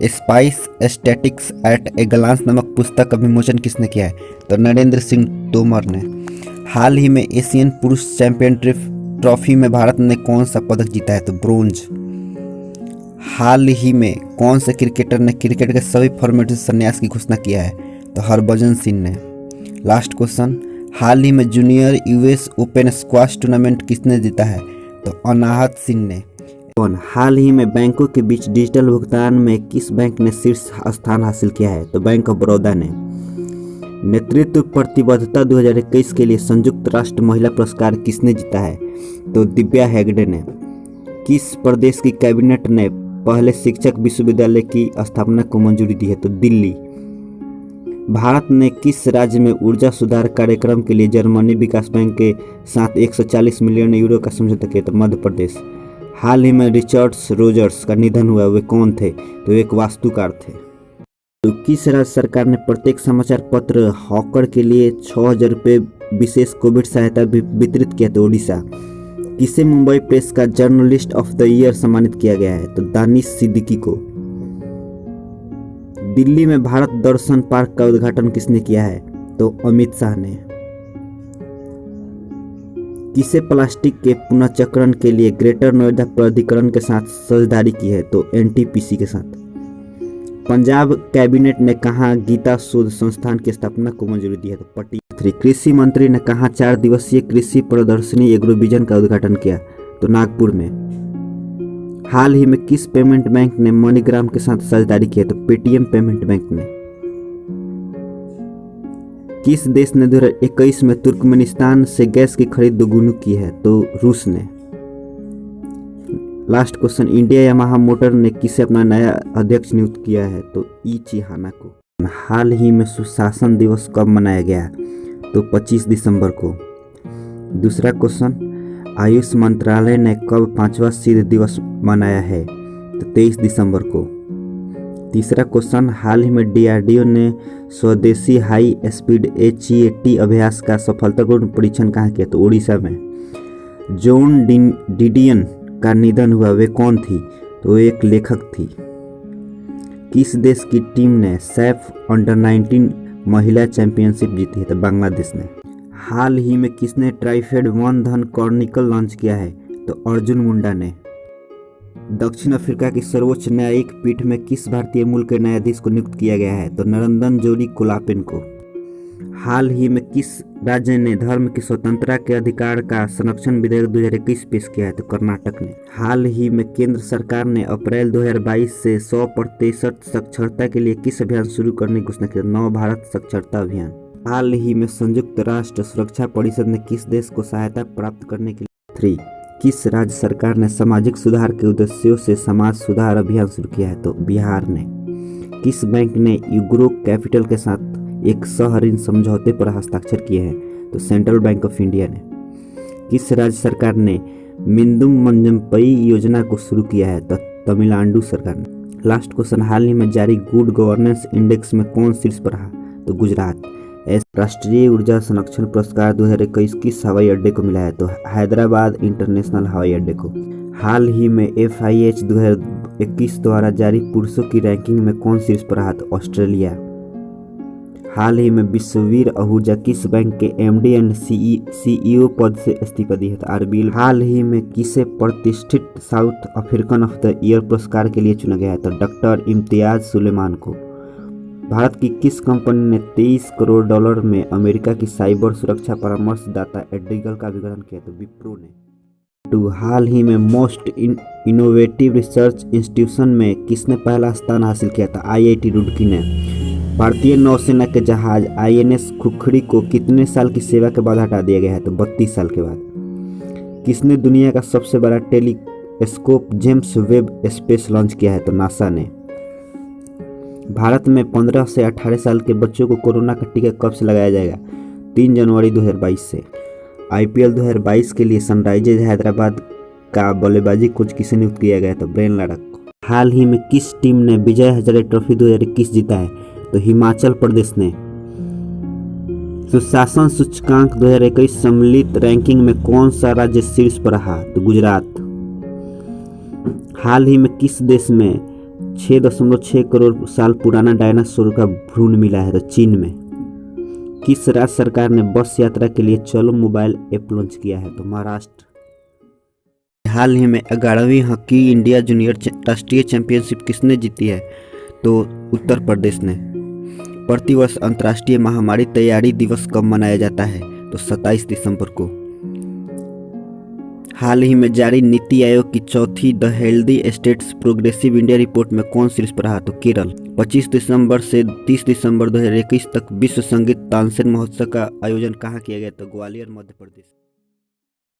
Spice statics at a glance नामक पुस्तक का विमोचन किसने किया है? तो नरेंद्र सिंह तोमर ने। हाल ही में एशियन पुरुष चैंपियन ट्रॉफी में भारत ने कौन सा पदक जीता है? तो ब्रोंज। हाल ही में कौन से क्रिकेटर ने क्रिकेट के सभी फॉर्मेट से संन्यास की घोषणा किया है? तो हरभजन सिंह ने। लास्ट क्वेश्चन, हाल ही में junior US open squash tournament किसने जीता है? तो अनाहत सिंह ने। हाल ही में बैंकों के बीच डिजिटल भुगतान में किस बैंक ने शीर्ष स्थान हासिल किया है? तो बैंक ऑफ बड़ौदा ने। नेतृत्व प्रतिबद्धता 2021 के लिए संयुक्त राष्ट्र महिला पुरस्कार किसने जीता है? तो दिव्या हेगड़े ने। किस प्रदेश की कैबिनेट ने पहले शिक्षक विश्वविद्यालय की स्थापना को मंजूरी दी है? तो दिल्ली। भारत ने किस राज्य में ऊर्जा सुधार कार्यक्रम के लिए जर्मनी विकास बैंक के साथ 140 मिलियन यूरो का समझौता किया? तो मध्य प्रदेश। हाल ही में रिचर्ड रोजर्स का निधन हुआ, वे कौन थे? तो एक वास्तुकार थे। तो किस राज्य सरकार ने प्रत्येक समाचार पत्र हॉकर के लिए 6,000 रुपये विशेष कोविड सहायता वितरित किया? तो ओडिशा। किसे मुंबई प्रेस का जर्नलिस्ट ऑफ द ईयर सम्मानित किया गया है? तो दानिश सिद्दीकी को। दिल्ली में भारत दर्शन पार्क का उद्घाटन किसने किया है? तो अमित शाह ने। किसे प्लास्टिक के पुनर्चक्रण के लिए ग्रेटर नोएडा प्राधिकरण के साथ साझेदारी की है? तो एनटीपीसी के साथ। पंजाब कैबिनेट ने कहा गीता शोध संस्थान की स्थापना को मंजूरी दी है? तो पटी। कृषि मंत्री ने कहा 4 दिवसीय कृषि प्रदर्शनी एग्रोविजन का उद्घाटन किया? तो नागपुर में। हाल ही में किस पेमेंट बैंक ने मनीग्राम के साथ साझेदारी की है? तो पेटीएम पेमेंट बैंक ने। किस देश ने 2021 में तुर्कमेनिस्तान से गैस की खरीद दोगुनी की है? तो रूस ने। Last question, India Yamaha motor ने किसे अपना नया अध्यक्ष नियुक्त किया है? तो इची हाना को। हाल ही में सुशासन दिवस कब मनाया गया? तो 25 दिसंबर को। दूसरा क्वेश्चन, आयुष मंत्रालय ने कब 5वां सिद्ध दिवस मनाया है? तो 23 दिसंबर को। तीसरा क्वेश्चन, हाल ही में डीआरडीओ ने स्वदेशी हाई स्पीड HET अभ्यास का सफलतापूर्ण परीक्षण कहाँ किया? तो उड़ीसा में। जॉन डिडियन का निधन हुआ, वे कौन थी? तो एक लेखक थी। किस देश की टीम ने सैफ अंडर-19 महिला चैंपियनशिप जीती है? तो बांग्लादेश ने। हाल ही में किसने ट्राइफेड वन धन क्रॉनिकल लॉन्च किया है? तो अर्जुन मुंडा ने। दक्षिण अफ्रीका की सर्वोच्च न्यायिक पीठ में किस भारतीय मूल के न्यायाधीश को नियुक्त किया गया है? तो नरंदन जोरी कोलापेन को। हाल ही में किस राज्य ने धर्म की स्वतंत्रता के अधिकार का संरक्षण विधेयक 2021 पेश किया है? तो कर्नाटक ने। हाल ही में केंद्र सरकार ने अप्रैल 2022 से 100% साक्षरता के लिए किस अभियान शुरू करने की घोषणा की? नव भारत साक्षरता अभियान। हाल ही में संयुक्त राष्ट्र सुरक्षा परिषद ने किस देश को सहायता प्राप्त करने के लिए? 3. किस राज्य सरकार ने सामाजिक सुधार के उद्देश्यों से समाज सुधार अभियान शुरू किया है? तो बिहार ने। किस बैंक ने यूग्रो कैपिटल के साथ एक सह-ऋण समझौते पर हस्ताक्षर किए हैं? तो सेंट्रल बैंक ऑफ इंडिया ने। किस राज्य सरकार ने मिंदुम मंजमपई योजना को शुरू किया है? तो तमिलनाडु सरकार ने। लास्ट क्वेश्चन, हाल ही में जारी गुड गवर्नेंस इंडेक्स में कौन शीर्ष पर रहा? तो गुजरात। राष्ट्रीय ऊर्जा संरक्षण पुरस्कार 2021 किस हवाई अड्डे को मिला है? तो हैदराबाद इंटरनेशनल हवाई अड्डे को। हाल ही में FIH 2021 द्वारा जारी पुरुषों की रैंकिंग में कौन शीर्ष पर रहा? तो ऑस्ट्रेलिया। हाल ही में विश्ववीर आहूजा किस बैंक के MD एंड CEO पद से इस्तीफा दी है? तो RBL। हाल ही में किसे प्रतिष्ठित south African of the year पुरस्कार के लिए चुना गया है? तो डॉक्टर इम्तियाज सुलेमान को। भारत की किस कंपनी ने $23 करोड़ में अमेरिका की साइबर सुरक्षा परामर्शदाता एड्रिगल का विक्रय किया? तो विप्रो ने। हाल ही में मोस्ट इनोवेटिव रिसर्च इंस्टीट्यूशन में किसने पहला स्थान हासिल किया था? IIT रुड़की ने। भारतीय नौसेना के जहाज INS खुखड़ी को कितने साल की सेवा के बाद हटा दिया गया है? तो 32 साल के बाद। किसने दुनिया का सबसे बड़ा telescope James Webb space launch किया है? तो नासा ने। भारत में 15 से 18 साल के बच्चों को कोरोना का टीका कब से लगाया जाएगा? 3 जनवरी 2022 से। IPL 2022 के लिए सनराइजर्स हैदराबाद का बल्लेबाजी कोच किसे नियुक्त किया गया? तो ब्रेन लारा को। हाल ही में किस टीम ने विजय हजारे ट्रॉफी 2021 जीता है? तो हिमाचल प्रदेश ने। सुशासन सूचकांक 2021 सम्मिलित रैंकिंग में कौन सा राज्य शीर्ष पर रहा? तो गुजरात। हाल ही में किस देश में 6.6 करोड़ साल पुराना डायनासोर का भ्रूण मिला है। तो चीन में किस राज्य सरकार ने बस यात्रा के लिए चलो मोबाइल ऐप लॉन्च किया है? तो महाराष्ट्र। हाल ही में 11वीं हॉकी इंडिया जूनियर राष्ट्रीय चैंपियनशिप किसने जीती है? तो उत्तर प्रदेश ने। प्रतिवर्ष अंतर्राष्ट्रीय महामारी तैयारी दिवस कब मनाया जाता है? तो 27 दिसंबर को। हाल ही में जारी नीति आयोग की चौथी the healthy states progressive India report में कौन शीर्ष पर रहा? तो केरल। 25 दिसंबर से 30 दिसंबर 2021 तक विश्व संगीत तानसेन महोत्सव का आयोजन कहाँ किया गया? तो ग्वालियर, मध्य प्रदेश।